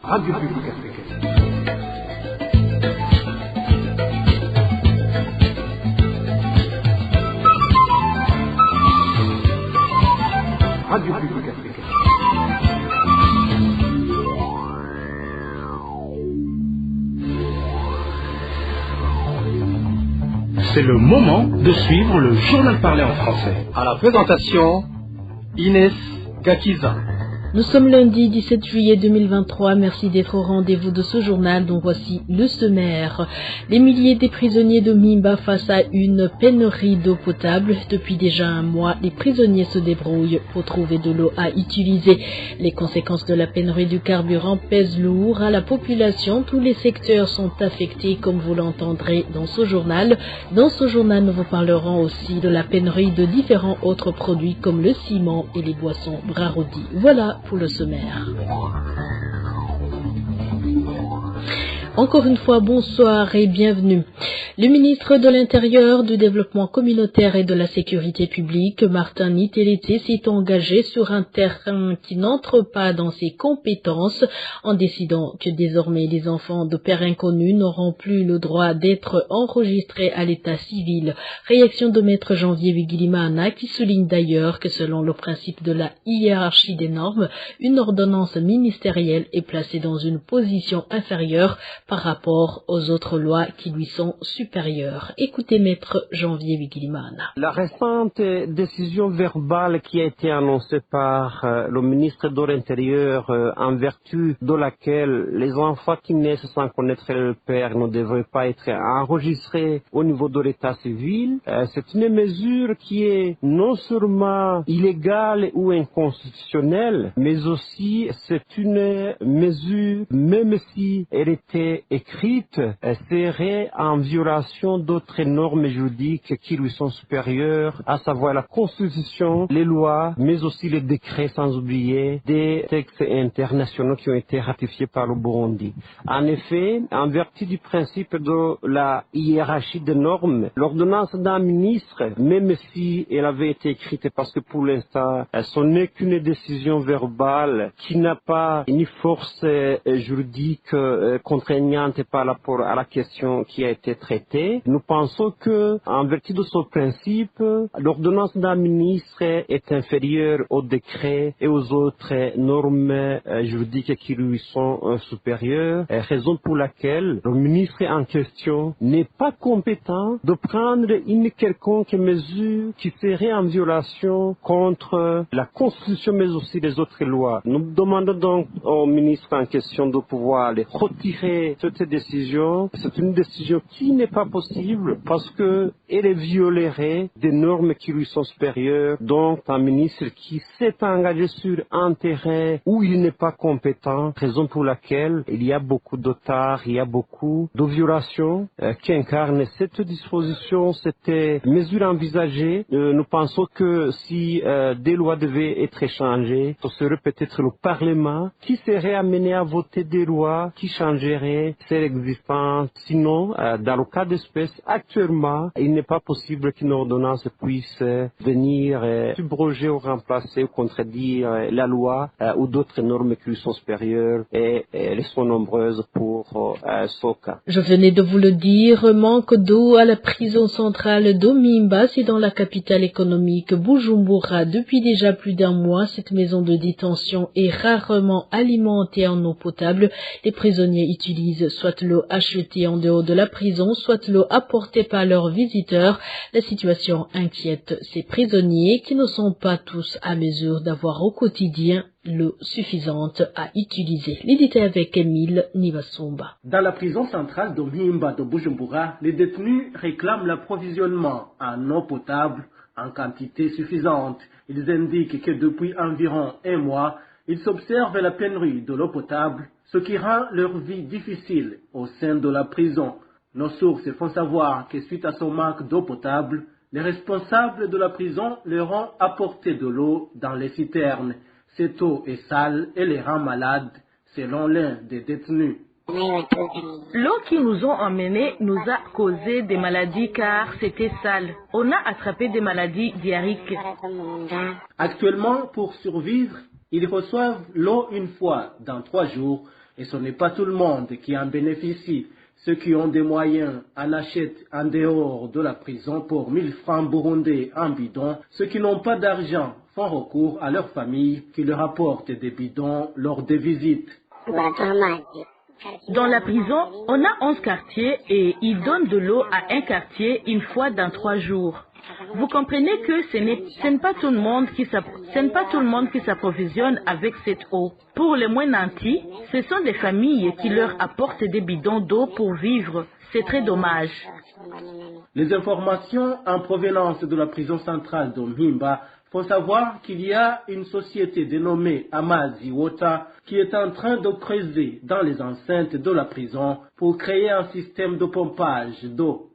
Radio Publique Africaine. Radio Publique Africaine. C'est le moment de suivre le journal parlé en français. À la présentation, Inès Gakiza. Nous sommes lundi 17 juillet 2023. Merci d'être au rendez-vous de ce journal dont voici le sommaire. Les milliers des prisonniers de Mimba face à une pénurie d'eau potable. Depuis déjà un mois, les prisonniers se débrouillent pour trouver de l'eau à utiliser. Les conséquences de la pénurie du carburant pèsent lourd à la population. Tous les secteurs sont affectés comme vous l'entendrez dans ce journal. Dans ce journal, nous vous parlerons aussi de la pénurie de différents autres produits comme le ciment et les boissons Brarodi. Voilà pour le sommaire. Encore une fois, bonsoir et bienvenue. Le ministre de l'Intérieur, du Développement communautaire et de la Sécurité publique, Martin Nitelete, s'est engagé sur un terrain qui n'entre pas dans ses compétences en décidant que désormais les enfants de pères inconnus n'auront plus le droit d'être enregistrés à l'état civil. Réaction de maître Janvier Wigilimana qui souligne d'ailleurs que selon le principe de la hiérarchie des normes, une ordonnance ministérielle est placée dans une position inférieure par rapport aux autres lois qui lui sont supérieures. Écoutez maître Janvier Wigilimana. La récente décision verbale qui a été annoncée par le ministre de l'Intérieur en vertu de laquelle les enfants qui naissent sans connaître leur père ne devraient pas être enregistrés au niveau de l'état civil, c'est une mesure qui est non seulement illégale ou inconstitutionnelle, mais aussi c'est une mesure, même si elle était écrite, serait en violation d'autres normes juridiques qui lui sont supérieures, à savoir la Constitution, les lois, mais aussi les décrets, sans oublier des textes internationaux qui ont été ratifiés par le Burundi. En effet, en vertu du principe de la hiérarchie des normes, l'ordonnance d'un ministre, même si elle avait été écrite, parce que pour l'instant, ce n'est qu'une décision verbale qui n'a pas une force juridique contraignante par rapport à la question qui a été traitée. Nous pensons que, en vertu de ce principe, l'ordonnance d'un ministre est inférieure au décret et aux autres normes juridiques qui lui sont supérieures, raison pour laquelle le ministre en question n'est pas compétent de prendre une quelconque mesure qui serait en violation contre la Constitution mais aussi les autres lois. Nous demandons donc au ministre en question de pouvoir les retirer cette décision. C'est une décision qui n'est pas possible parce que elle violerait des normes qui lui sont supérieures. Donc, un ministre qui s'est engagé sur un terrain où il n'est pas compétent, raison pour laquelle il y a beaucoup de tard, il y a beaucoup de violations qui incarnent cette disposition, cette mesure envisagée. Nous pensons que si des lois devaient être changées, ce serait peut-être le Parlement qui serait amené à voter des lois qui changeraient celles existantes. Sinon, dans le cas d'espèce, actuellement, il n'est pas possible qu'une ordonnance puisse venir subroger ou remplacer ou contredire la loi ou d'autres normes qui lui sont supérieures et elles sont nombreuses pour ce cas. Je venais de vous le dire, manque d'eau à la prison centrale d'Omimba, c'est dans la capitale économique Bujumbura. Depuis déjà plus d'un mois, cette maison de détention est rarement alimentée en eau potable. Les prisonniers utilisent soit l'eau achetée en dehors de la prison, soit l'eau apportée par leurs visiteurs. La situation inquiète ces prisonniers qui ne sont pas tous à mesure d'avoir au quotidien l'eau suffisante à utiliser. Les détails avec Émile Nivasumba. Dans la prison centrale de Mimba de Bujumbura, les détenus réclament l'approvisionnement en eau potable en quantité suffisante. Ils indiquent que depuis environ un mois, ils observent la pénurie de l'eau potable, ce qui rend leur vie difficile au sein de la prison. Nos sources font savoir que suite à ce manque d'eau potable, les responsables de la prison leur ont apporté de l'eau dans les citernes. Cette eau est sale et les rend malades, selon l'un des détenus. L'eau qui nous ont emmenés nous a causé des maladies car c'était sale. On a attrapé des maladies diarrhéiques. Actuellement, pour survivre, Ils reçoivent l'eau une fois dans 3 jours et ce n'est pas tout le monde qui en bénéficie. Ceux qui ont des moyens en achètent en dehors de la prison pour 1000 francs burundais en bidon. Ceux qui n'ont pas d'argent font recours à leur famille qui leur apporte des bidons lors des visites. Dans la prison, on a 11 quartiers et ils donnent de l'eau à un quartier une fois dans 3 jours. Vous comprenez que ce n'est pas tout le monde qui s'approvisionne avec cette eau. Pour les moins nantis, ce sont des familles qui leur apportent des bidons d'eau pour vivre. C'est très dommage. Les informations en provenance de la prison centrale de Mpimba font savoir qu'il y a une société dénommée Amazi Water qui est en train de creuser dans les enceintes de la prison pour créer un système de pompage d'eau.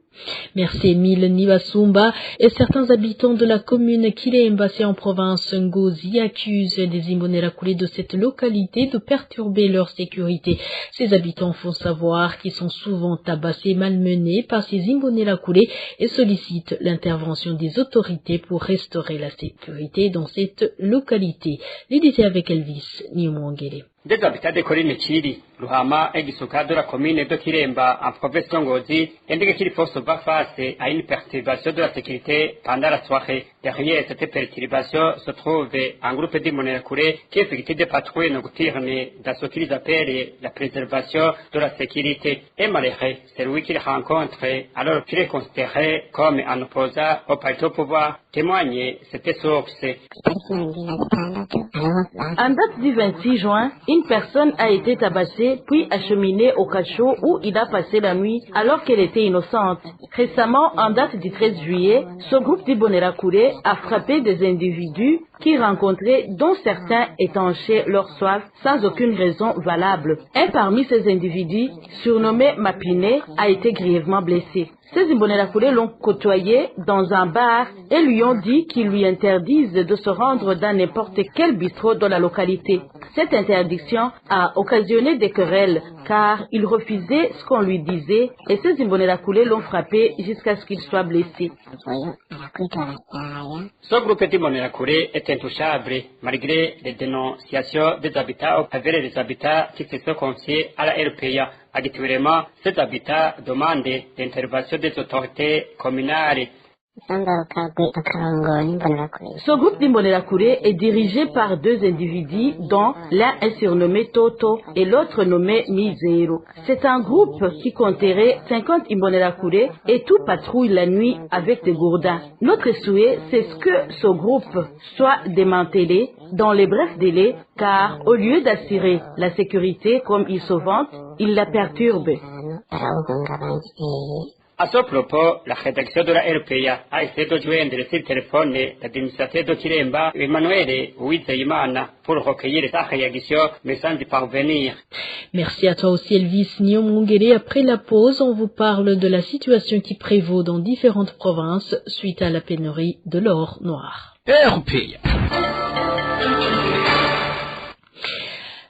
Merci Emile Nibasumba. Et certains habitants de la commune Kilemba en province Ngozi accusent des Imbonerakure de cette localité de perturber leur sécurité. Ces habitants font savoir qu'ils sont souvent tabassés et malmenés par ces Imbonerakure et sollicitent l'intervention des autorités pour restaurer la sécurité dans cette localité. L'idée avec Elvis Niumwangere. Des habitants de Corinne Chiri, Luhama et Gisuka de la commune de Kiremba en province Ngozi, indiquent qu'il faut se faire face à une perturbation de la sécurité pendant la soirée. Derrière cette perturbation se trouve un groupe d'Imbonerakure qui effectue des patrouilles nocturnes dans ce qu'ils appellent la préservation de la sécurité. Et malgré celui qu'ils rencontrent, alors qu'il est considéré comme un opposant au parti au pouvoir, témoigne cette source. En date du 26 juin, une personne a été tabassée puis acheminée au cachot où il a passé la nuit alors qu'elle était innocente. Récemment, en date du 13 juillet, ce groupe d'Imbonerakure a frappé des individus qui rencontraient, dont certains étanchaient leur soif sans aucune raison valable. Un parmi ces individus, surnommé Mapiné, a été grièvement blessé. Ces Imbonerakure l'ont côtoyé dans un bar et lui ont dit qu'ils lui interdisent de se rendre dans n'importe quel bistrot de la localité. Cette interdiction a occasionné des querelles car il refusait ce qu'on lui disait et ces Imbonerakure l'ont frappé jusqu'à ce qu'il soit blessé. Ce groupe d'Imbonerakure est intouchable malgré les dénonciations des habitants envers les habitants qui se sont confiés à la RPA. Actuellement, ces habitants demandent l'intervention des autorités communales. Ce groupe d'Imbonerakure est dirigé par 2 individus dont l'un est surnommé Toto et l'autre nommé Mizero. C'est un groupe qui compterait 50 Imbonerakure et tout patrouille la nuit avec des gourdins. Notre souhait, c'est que ce groupe soit démantelé dans les brefs délais car au lieu d'assurer la sécurité comme ils se vantent, ils la perturbent. À ce propos, la rédaction de la RPA a essayé de joindre sur le téléphone l'administrateur de Kiremba, Emmanuel Uwizeyimana, pour recueillir sa réaction, mais sans y parvenir. Merci à toi aussi Elvis Niomungere. Après la pause, on vous parle de la situation qui prévaut dans différentes provinces suite à la pénurie de l'or noir. RPA.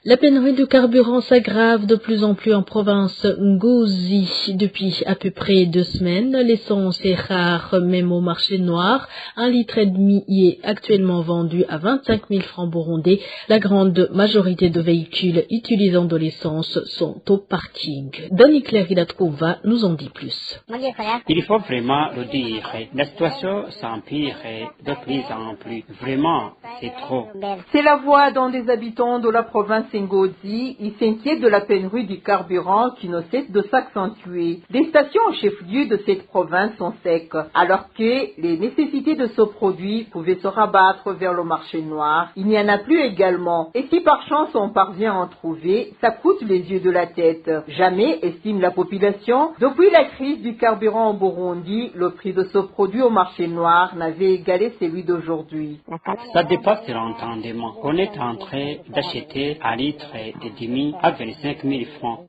La pénurie de carburant s'aggrave de plus en plus en province Ngozi depuis à peu près 2 semaines. L'essence est rare même au marché noir. 1,5 litre y est actuellement vendu à 25 000 francs burundais. La grande majorité de véhicules utilisant de l'essence sont au parking. Danny Cleridatkova nous en dit plus. Il faut vraiment le dire, la situation s'empire de plus en plus. Vraiment, c'est trop. C'est la voix d'un des habitants de la province Ngozi. Il s'inquiète de la pénurie du carburant qui ne cesse de s'accentuer. Les stations au chef-lieu de cette province sont secs, alors que les nécessités de ce produit pouvaient se rabattre vers le marché noir. Il n'y en a plus également. Et si par chance on parvient à en trouver, ça coûte les yeux de la tête. Jamais, estime la population, depuis la crise du carburant au Burundi, le prix de ce produit au marché noir n'avait égalé celui d'aujourd'hui. Ça dépasse l'entendement. On est en train d'acheter 1,5 litre et demi à 25 000 francs.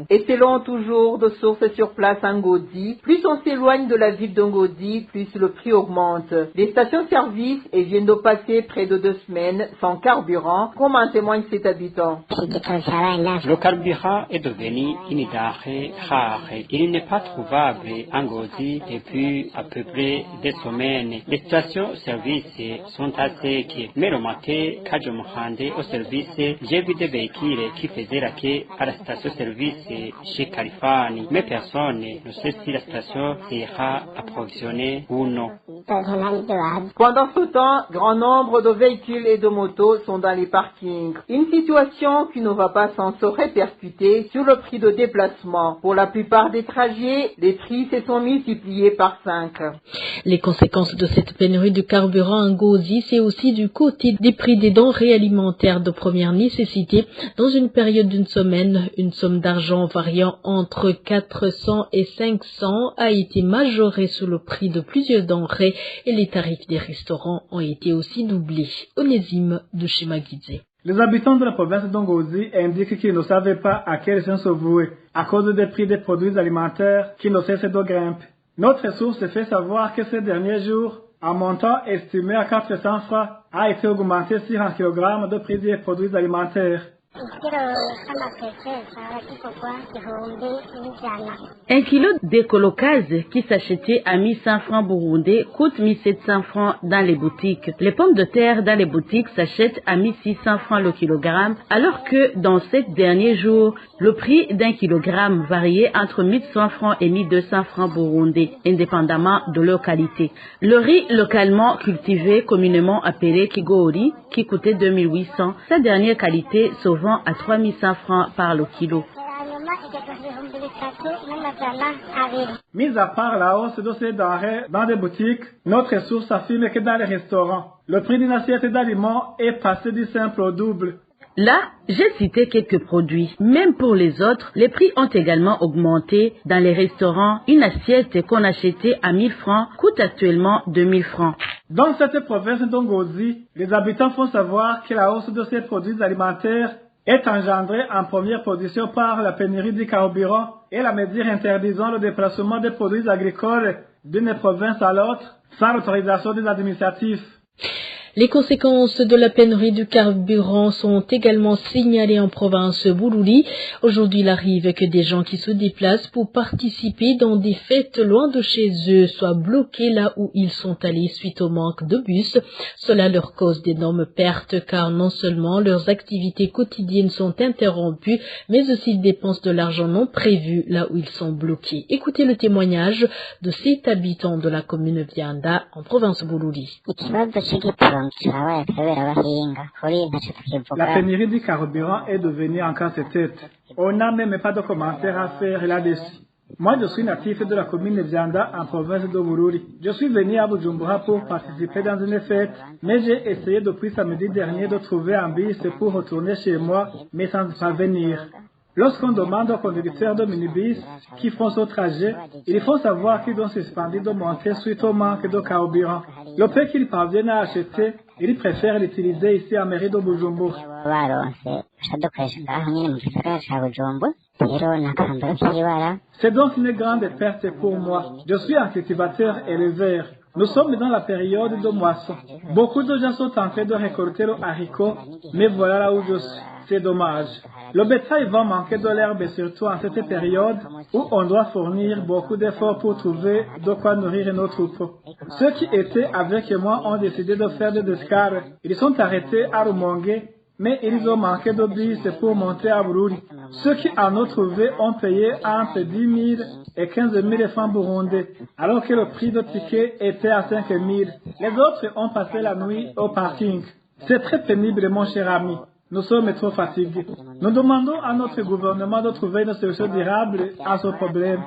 Et selon toujours de sources sur place à Ngodi, plus on s'éloigne de la ville de Ngodi, plus le prix augmente. Les stations-service viennent de passer près de 2 semaines sans carburant, comme en témoigne cet habitant. Le carburant est devenu une denrée rare. Il n'est pas trouvable en Ngodi depuis à peu près des semaines. Les stations-service sont à sec, mais le matin, quand je me rendais au service, j'ai vu des véhicules qui faisaient la queue à la station-service chez Califani, mais personne ne sait si la station sera approvisionnée ou non. Pendant ce temps, grand nombre de véhicules et de motos sont dans les parkings. Une situation qui ne va pas sans se répercuter sur le prix de déplacement. Pour la plupart des trajets, les prix se sont multipliés par 5. Les conséquences de cette pénurie de carburant en Ngodi, c'est aussi du côté des prix des denrées alimentaires de première nécessité. Dans une période d'une semaine, une somme d'argent variant entre 400 et 500 a été majorée sous le prix de plusieurs denrées et les tarifs des restaurants ont été aussi doublés. Onésime de Chemagidze. Les habitants de la province d'Ngodi indiquent qu'ils ne savaient pas à quel sens se vouer à cause des prix des produits alimentaires qui ne cessent de grimper. Notre source fait savoir que ces derniers jours, un montant estimé à 400 francs a été augmenté sur 1 kg de prix des produits alimentaires. 1 kilo d'écolocase qui s'achetait à 1100 francs burundais coûte 1700 francs dans les boutiques. Les pommes de terre dans les boutiques s'achètent à 1600 francs le kilogramme, alors que dans ces derniers jours, le prix d'un kilogramme variait entre 1100 francs et 1200 francs burundais, indépendamment de leur qualité. Le riz localement cultivé, communément appelé Kigori, qui coûtait 2800, sa dernière qualité se vend à 3100 francs par le kilo. Mis à part la hausse de ces denrées dans des boutiques, notre source affirme que dans les restaurants, le prix d'une assiette d'aliments est passé du simple au double. Là, j'ai cité quelques produits. Même pour les autres, les prix ont également augmenté. Dans les restaurants, une assiette qu'on achetait à 1000 francs coûte actuellement 2000 francs. Dans cette province d'Ngodi, les habitants font savoir que la hausse de ces produits alimentaires est engendrée en première position par la pénurie du carburant et la mesure interdisant le déplacement des produits agricoles d'une province à l'autre sans l'autorisation des administratifs. Les conséquences de la pénurie du carburant sont également signalées en province Bururi. Aujourd'hui, il arrive que des gens qui se déplacent pour participer dans des fêtes loin de chez eux soient bloqués là où ils sont allés suite au manque de bus. Cela leur cause d'énormes pertes car non seulement leurs activités quotidiennes sont interrompues, mais aussi ils dépensent de l'argent non prévu là où ils sont bloqués. Écoutez le témoignage de 7 habitants de la commune Vianda en province Bururi. La pénurie du carburant est devenue en casse-tête. On n'a même pas de commentaires à faire là-dessus. Moi, je suis natif de la commune de Vianda en province de Bururi. Je suis venu à Bujumbura pour participer dans une fête, mais j'ai essayé depuis samedi dernier de trouver un bus pour retourner chez moi, mais sans parvenir. Lorsqu'on demande aux conducteurs de minibus qui font ce trajet, ils font savoir qu'ils ont suspendu de monter suite au manque de carburant. Le peu qu'ils parviennent à acheter, ils préfèrent l'utiliser ici à mairie de Bujumbura. C'est donc une grande perte pour moi. Je suis un cultivateur éleveur. Nous sommes dans la période de moisson. Beaucoup de gens sont en train de récolter le haricot, mais voilà là où je suis. C'est dommage. Le bétail va manquer de l'herbe, surtout en cette période où on doit fournir beaucoup d'efforts pour trouver de quoi nourrir nos troupeaux. Ceux qui étaient avec moi ont décidé de faire des escales. Ils sont arrêtés à Rumongue, mais ils ont manqué de bus pour monter à Bururi. Ceux qui en ont trouvé ont payé entre 10 000 et 15 000 francs burundais, alors que le prix de ticket était à 5 000. Les autres ont passé la nuit au parking. C'est très pénible, mon cher ami. Nous sommes trop fatigués. Nous demandons à notre gouvernement de trouver une solution durable à ce problème.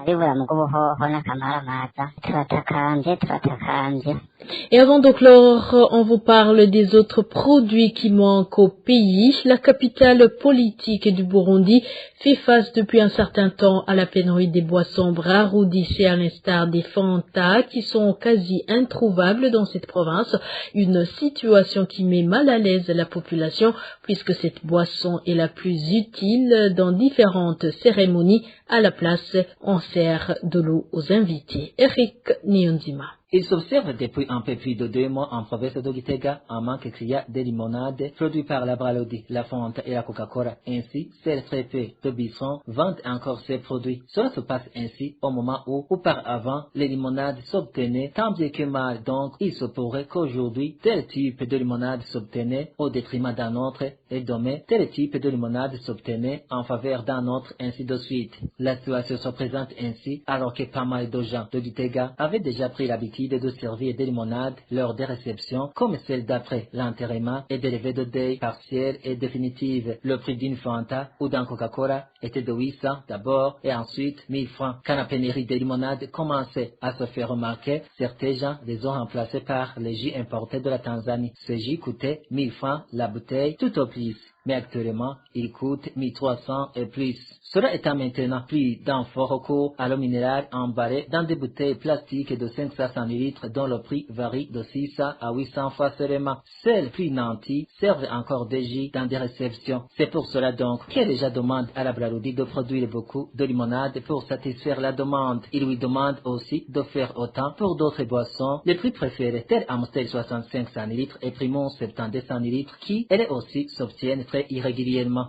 Et avant de clore, on vous parle des autres produits qui manquent au pays. La capitale politique du Burundi fait face depuis un certain temps à la pénurie des boissons rares ou d'ici à l'instar des Fanta qui sont quasi introuvables dans cette province. Une situation qui met mal à l'aise la population puisque cette boisson est la plus utile dans différentes cérémonies. À la place, on sert de l'eau aux invités. Eric Nyonzima. Il s'observe depuis un peu plus de 2 mois en province de Gitega un manque criant de limonade produit par la Bralodi, la Fanta et la Coca-Cola. Ainsi, seuls très peu de bistrons vendent encore ces produits. Cela se passe ainsi au moment où, auparavant, les limonades s'obtenaient tant bien que mal. Donc, il se pourrait qu'aujourd'hui, tel type de limonade s'obtenait au détriment d'un autre et demain, tel type de limonade s'obtenait en faveur d'un autre, ainsi de suite. La situation se présente ainsi alors que pas mal de gens de Gitega avaient déjà pris l'habitude de servir des limonades lors des réceptions comme celle d'après l'enterrement et des levées de deuil partielles et définitives. Le prix d'une Fanta ou d'un Coca-Cola était de 800 d'abord et ensuite 1000 francs. Quand la pénurie de limonades commençait à se faire remarquer, certains gens les ont remplacés par les jus importés de la Tanzanie. Ces jus coûtaient 1000 francs la bouteille tout au plus. Mais actuellement, il coûte 1300 et plus. Cela étant maintenant plus d'un fort recours à l'eau minérale emballée dans des bouteilles plastiques de 500 litres dont le prix varie de 600 à 800 fois seulement. Seuls plus nantis servent encore des jus dans des réceptions. C'est pour cela donc qu'il déjà demande à la Bralodi de produire beaucoup de limonade pour satisfaire la demande. Il lui demande aussi de faire autant pour d'autres boissons. Les prix préférés tels Amstel 65 litres et Primon 72 litres qui, elles aussi, s'obtiennent très irrégulièrement.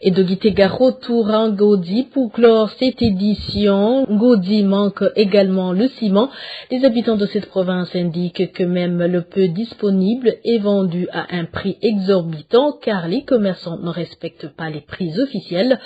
Et de Gitega retour en Ngodi pour clore cette édition. Ngodi manque également le ciment. Les habitants de cette province indiquent que même le peu disponible est vendu à un prix exorbitant car les commerçants ne respectent pas les prix officiels.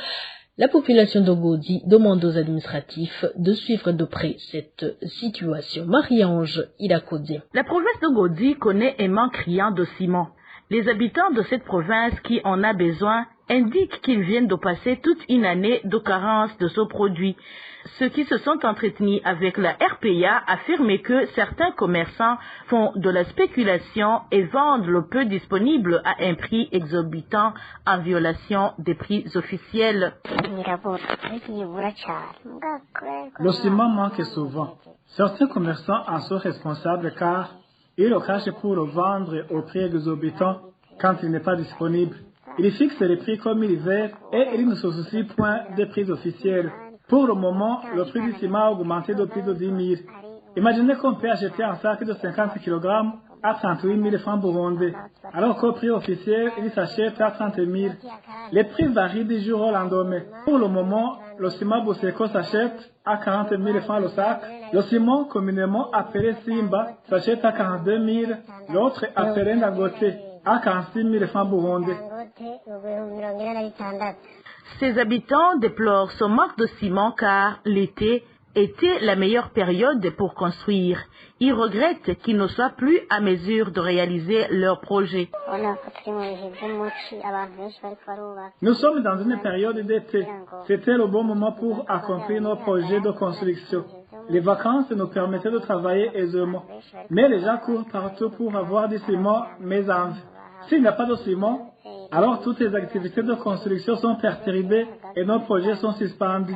La population de Ngodi demande aux administratifs de suivre de près cette situation. Marie-Ange Ilakodé. La province de Ngodi connaît un manque criant de ciment. Les habitants de cette province qui en a besoin indiquent qu'ils viennent de passer toute une année de carence de ce produit. Ceux qui se sont entretenus avec la RPA affirment que certains commerçants font de la spéculation et vendent le peu disponible à un prix exorbitant en violation des prix officiels. Le ciment manque souvent. Certains commerçants en sont responsables car ils le cachent pour le vendre au prix exorbitant quand il n'est pas disponible. Ils fixent les prix comme ils veulent et ils ne se soucient point des prix officiels. Pour le moment, le prix du ciment a augmenté de plus de 10 000. Imaginez qu'on peut acheter un sac de 50 kg à 38 000 francs burundais, alors qu'au prix officiel, il s'achète à 30 000. Les prix varient du jour au lendemain. Pour le moment, le ciment Boseco s'achète à 40 000 francs le sac. Le ciment communément appelé Simba s'achète à 42 000. L'autre appelé Dangote à 46 000 francs burundais. Ces habitants déplorent ce manque de ciment car l'été était la meilleure période pour construire. Ils regrettent qu'ils ne soient plus à mesure de réaliser leurs projets. Nous sommes dans une période d'été. C'était le bon moment pour accomplir nos projets de construction. Les vacances nous permettaient de travailler aisément. Mais les gens courent partout pour avoir du ciment, mais en vie. S'il n'y a pas de ciment, alors toutes les activités de construction sont perturbées et nos projets sont suspendus.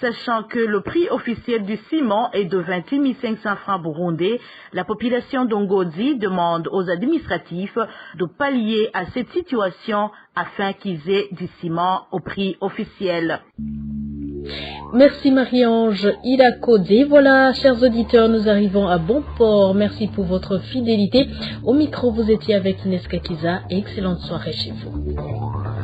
Sachant que le prix officiel du ciment est de 28 500 francs burundais, la population d'Ongodi demande aux administratifs de pallier à cette situation afin qu'ils aient du ciment au prix officiel. Merci Marie-Ange Ilakodé. Voilà, chers auditeurs, nous arrivons à bon port. Merci pour votre fidélité. Au micro, vous étiez avec Ines Gakiza. Excellente soirée chez vous.